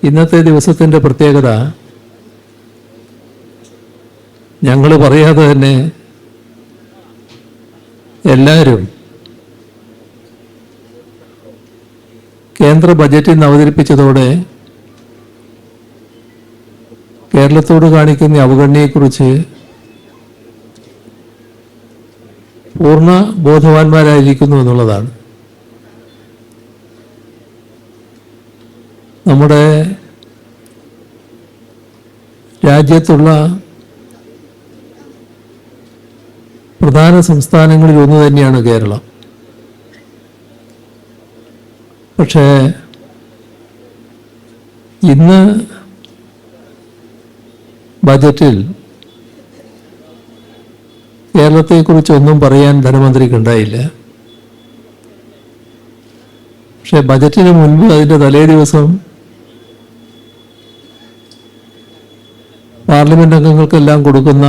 ഇന്നത്തെ ദിവസത്തിൻ്റെ പ്രത്യേകത ഞങ്ങൾ പറയാതെ തന്നെ എല്ലാവരും കേന്ദ്ര ബജറ്റ് ഇന്ന് അവതരിപ്പിച്ചതോടെ കേരളത്തോട് കാണിക്കുന്ന അവഗണനയെക്കുറിച്ച് പൂർണ്ണ ബോധവാന്മാരായിരിക്കുന്നു എന്നുള്ളതാണ്. നമ്മുടെ രാജ്യത്തുള്ള പ്രധാന സംസ്ഥാനങ്ങളിൽ ഒന്ന് തന്നെയാണ് കേരളം. പക്ഷേ ഇന്ന് ബജറ്റിൽ കേരളത്തെക്കുറിച്ചൊന്നും പറയാൻ ധനമന്ത്രിക്കുണ്ടായില്ല. പക്ഷെ ബജറ്റിന് മുൻപ് അതിൻ്റെ തലേ ദിവസം പാർലമെന്റ് അംഗങ്ങൾക്കെല്ലാം കൊടുക്കുന്ന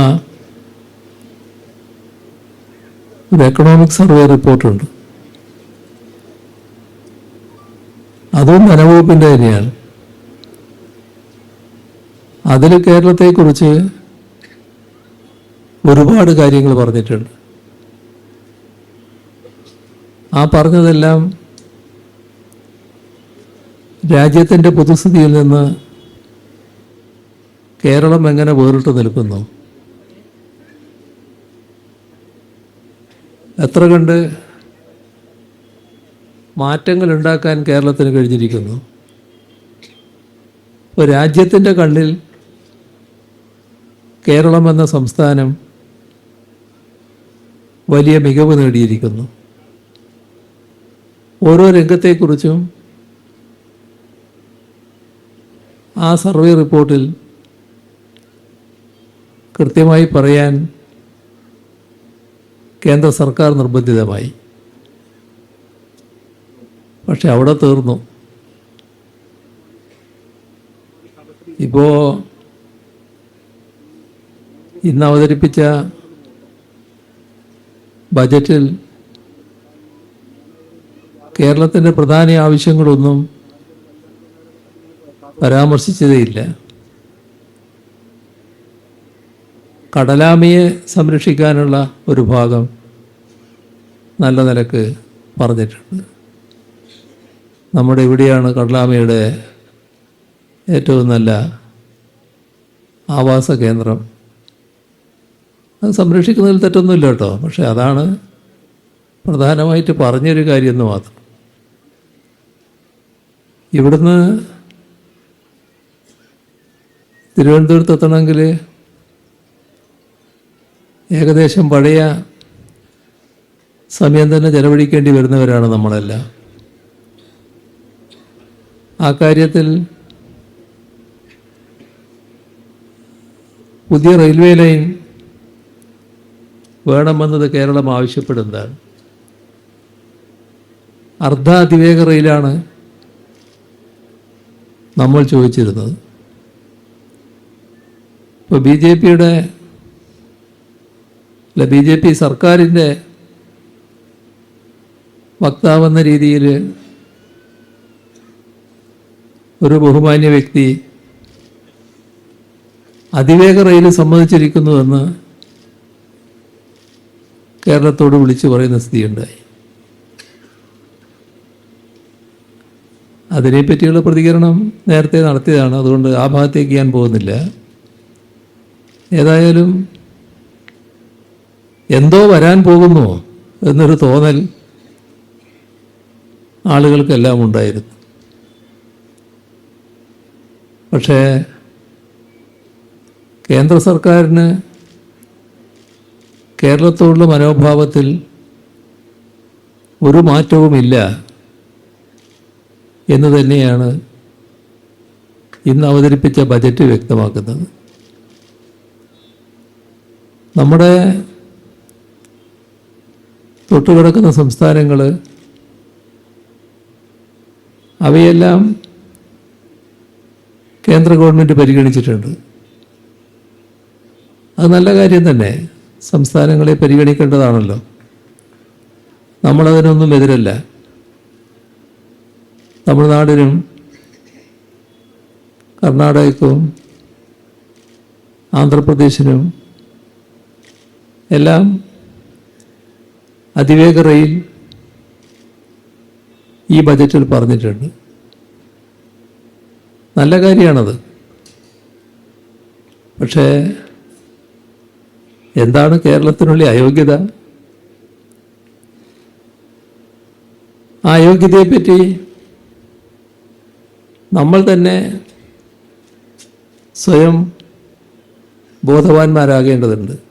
ഒരു എക്കണോമിക് സർവേ റിപ്പോർട്ടുണ്ട്. അതും ധനവകുപ്പിൻ്റെ തന്നെയാണ്. അതിൽ കേരളത്തെക്കുറിച്ച് ഒരുപാട് കാര്യങ്ങൾ പറഞ്ഞിട്ടുണ്ട്. ആ പറഞ്ഞതെല്ലാം രാജ്യത്തിൻ്റെ പൊതുസ്ഥിതിയിൽ നിന്ന് കേരളം എങ്ങനെ വേറിട്ട് നിൽക്കുന്നു, എത്ര കണ്ട് മാറ്റങ്ങൾ ഉണ്ടാക്കാൻ കേരളത്തിന് കഴിഞ്ഞിരിക്കുന്നു. ഇപ്പോൾ രാജ്യത്തിൻ്റെ കണ്ണിൽ കേരളം എന്ന സംസ്ഥാനം വലിയ മികവ് നേടിയിരിക്കുന്നു. ഓരോ രംഗത്തെക്കുറിച്ചും ആ സർവേ റിപ്പോർട്ടിൽ കൃത്യമായി പറയാൻ കേന്ദ്ര സർക്കാർ നിർബന്ധിതമായി. പക്ഷെ അവിടെ തീർന്നു. ഇപ്പോൾ ഇന്ന് അവതരിപ്പിച്ച ബജറ്റിൽ കേരളത്തിൻ്റെ പ്രധാന ആവശ്യങ്ങളൊന്നും പരാമർശിച്ചതേയില്ല. കടലാമയെ സംരക്ഷിക്കാനുള്ള ഒരു ഭാഗം നല്ല നിലക്ക് പറഞ്ഞിട്ടുണ്ട്. നമ്മുടെ ഇവിടെയാണ് കടലാമയുടെ ഏറ്റവും നല്ല ആവാസ കേന്ദ്രം. അത് സംരക്ഷിക്കുന്നതിൽ തെറ്റൊന്നുമില്ല കേട്ടോ. പക്ഷെ അതാണ് പ്രധാനമായിട്ട് പറഞ്ഞൊരു കാര്യമെന്ന് മാത്രം. ഇവിടുന്ന് തിരുവനന്തപുരത്ത് എത്തണമെങ്കിൽ ഏകദേശം പഴയ സമയം തന്നെ ചെലവഴിക്കേണ്ടി വരുന്നവരാണ് നമ്മളെല്ലാം. ആ കാര്യത്തിൽ പുതിയ റെയിൽവേ ലൈൻ വേണമെന്നത് കേരളം ആവശ്യപ്പെടുന്നതാണ്. അർദ്ധ അതിവേഗ റെയിലാണ് നമ്മൾ ചോദിച്ചിരുന്നത്. ഇപ്പോൾ ബി ജെ പി സർക്കാരിൻ്റെ വക്താവെന്ന രീതിയിൽ ഒരു ബഹുമാന്യ വ്യക്തി അതിവേഗ റെയിൽ സമ്മതിച്ചിരിക്കുന്നുവെന്ന് കേരളത്തോട് വിളിച്ചു പറയുന്ന സ്ഥിതിയുണ്ടായി. അതിനെപ്പറ്റിയുള്ള പ്രതികരണം നേരത്തെ നടത്തിയതാണ്. അതുകൊണ്ട് ആ ഭാഗത്തേക്ക് ഞാൻ പോകുന്നില്ല. ഏതായാലും എന്തോ വരാൻ പോകുന്നു എന്നൊരു തോന്നൽ ആളുകൾക്കെല്ലാം ഉണ്ടായിരുന്നു. പക്ഷേ കേന്ദ്ര സർക്കാരിന് കേരളത്തോടുള്ള മനോഭാവത്തിൽ ഒരു മാറ്റവുമില്ല എന്ന് തന്നെയാണ് ഇന്ന് അവതരിപ്പിച്ച ബജറ്റ് വ്യക്തമാക്കുന്നത്. നമ്മുടെ തൊട്ടുകിടക്കുന്ന സംസ്ഥാനങ്ങൾ അവയെല്ലാം കേന്ദ്ര ഗവൺമെൻറ് പരിഗണിച്ചിട്ടുണ്ട്. അത് നല്ല കാര്യം തന്നെ. സംസ്ഥാനങ്ങളെ പരിഗണിക്കേണ്ടതാണല്ലോ. നമ്മളതിനൊന്നും എതിരല്ല. തമിഴ്നാടിനും കർണാടകയ്ക്കും ആന്ധ്രാപ്രദേശിനും എല്ലാം അതിവേഗ റെയിൽ ഈ ബജറ്റിൽ പറഞ്ഞിട്ടുണ്ട്. നല്ല കാര്യമാണത്. പക്ഷേ എന്താണ് കേരളത്തിനുള്ള അയോഗ്യത? ആ അയോഗ്യതയെപ്പറ്റി നമ്മൾ തന്നെ സ്വയം ബോധവാന്മാരാകേണ്ടതുണ്ട്.